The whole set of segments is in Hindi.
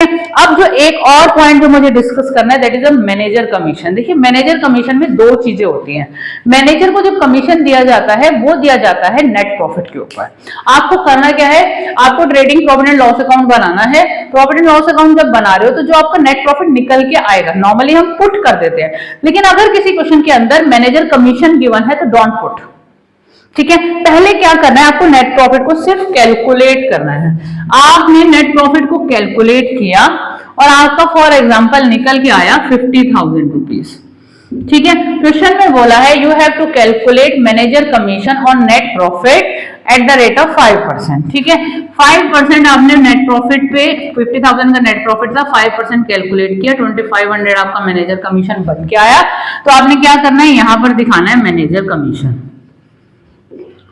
अब जो एक और पॉइंट जो मुझे डिस्कस करना है that is a manager commission. देखिए मैनेजर कमीशन में दो चीजें होती हैं। मैनेजर को जो कमीशन दिया जाता है वो दिया जाता है नेट प्रॉफिट के ऊपर। आपको करना क्या है, आपको trading profit and loss account बनाना है। प्रॉफिट एंड लॉस अकाउंट जब बना रहे हो तो जो आपका नेट प्रॉफिट निकल के आएगा, नॉर्मली हम पुट कर देते हैं, लेकिन अगर किसी क्वेश्चन के अंदर मैनेजर कमीशन गिवन है तो डोंट पुट। ठीक है, पहले क्या करना है, आपको नेट प्रॉफिट को सिर्फ कैलकुलेट करना है। आपने नेट प्रॉफिट को कैलकुलेट किया और आपका फॉर एग्जांपल निकल के आया 50,000 रुपीज। ठीक है, क्वेश्चन में बोला है you have to calculate manager commission on net profit at the rate of 5%। ठीक है, 5% आपने नेट प्रॉफिट पे 50,000 का नेट प्रॉफिट था, 5% कैलकुलेट किया, 2500 आपका मैनेजर कमीशन बन के आया। तो आपने क्या करना है, यहां पर दिखाना है मैनेजर कमीशन।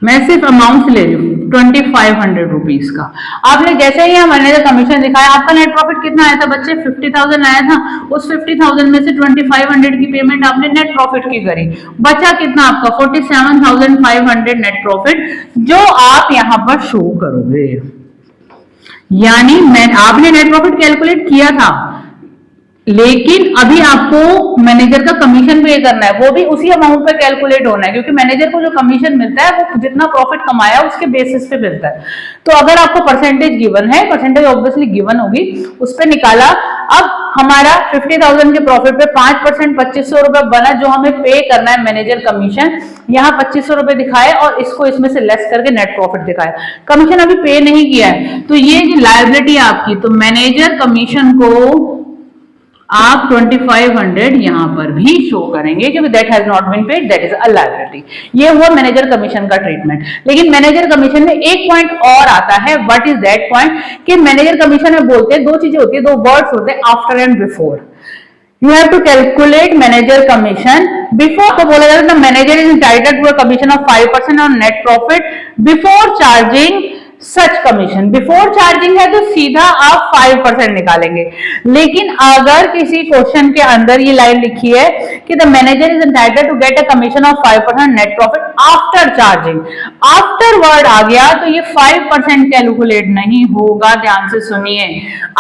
मैं सिर्फ अमाउंट ले रही हूँ 2500 रुपीज का। आपने जैसे ही मैनेजर कमीशन दिखाया, आपका नेट प्रॉफिट कितना आया था बच्चे, 50,000 आया था। उस 50,000 में से 2500 की पेमेंट आपने नेट प्रॉफिट की करी, बचा कितना आपका 47,500 नेट प्रॉफिट, जो आप यहां पर शो करोगे। यानी आपने नेट प्रॉफिट कैलकुलेट किया था, लेकिन अभी आपको मैनेजर का कमीशन पे करना है, वो भी उसी अमाउंट पे कैलकुलेट होना है, क्योंकि मैनेजर को जो कमीशन मिलता है वो जितना प्रॉफिट कमाया उसके बेसिस पे मिलता है। तो अगर आपको परसेंटेज गिवन है, परसेंटेज ऑब्वियसली गिवन होगी, उस पे निकाला। अब हमारा 50,000 के प्रॉफिट पे 5% 2500 रुपए बना, जो हमें पे करना है मैनेजर कमीशन। यहाँ 2500 रुपए दिखाए और इसको इसमें से लेस करके नेट प्रॉफिट दिखाया, कमीशन अभी पे नहीं किया है, तो ये जो लायबिलिटी आपकी, तो मैनेजर कमीशन को आप 2500 यहां पर भी शो करेंगे, क्योंकि that has not been paid, that is a liability. ये हुआ मैनेजर कमीशन का ट्रीटमेंट। लेकिन मैनेजर कमीशन में एक पॉइंट और आता है, व्हाट इज दैट पॉइंट, कि मैनेजर कमीशन में बोलते हैं दो चीजें होती है, दो वर्ड्स होते हैं, after and before. You have to calculate manager commission before. तो बोला जाता है manager is entitled to a commission of 5% on net profit before charging such commission. Before charging है तो सीधा आप 5% निकालेंगे, लेकिन अगर किसी क्वेश्चन के अंदर ये लाइन लिखी है कि the manager is entitled to get a commission of 5% net profit after charging, after word आ गया तो ये 5% कैलकुलेट नहीं होगा। ध्यान से सुनिए,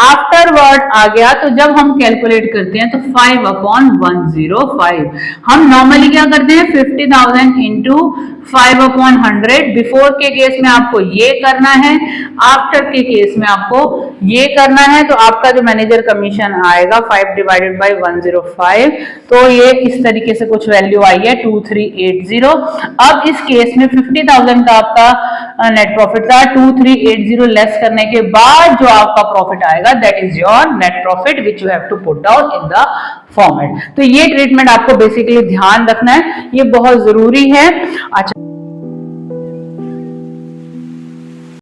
आफ्टर वर्ड आ गया तो जब हम कैलकुलेट करते हैं तो 5/105। हम नॉर्मली क्या करते हैं, 50,000 इंटू 5/100। बिफोर के केस में आपको ये करना है, आफ्टर के केस में आपको ये करना है। तो आपका जो मैनेजर कमीशन आएगा 5/105, तो ये इस तरीके से कुछ वैल्यू आई है 2380। अब इस केस में 50,000 का आपका नेट प्रॉफिट था, 2380 लेस करने के बाद जो आपका प्रॉफिट आएगा that is your net profit which you have to put down in the format. तो ये ट्रीटमेंट आपको बेसिकली ध्यान रखना है, ये बहुत जरूरी है। अच्छा,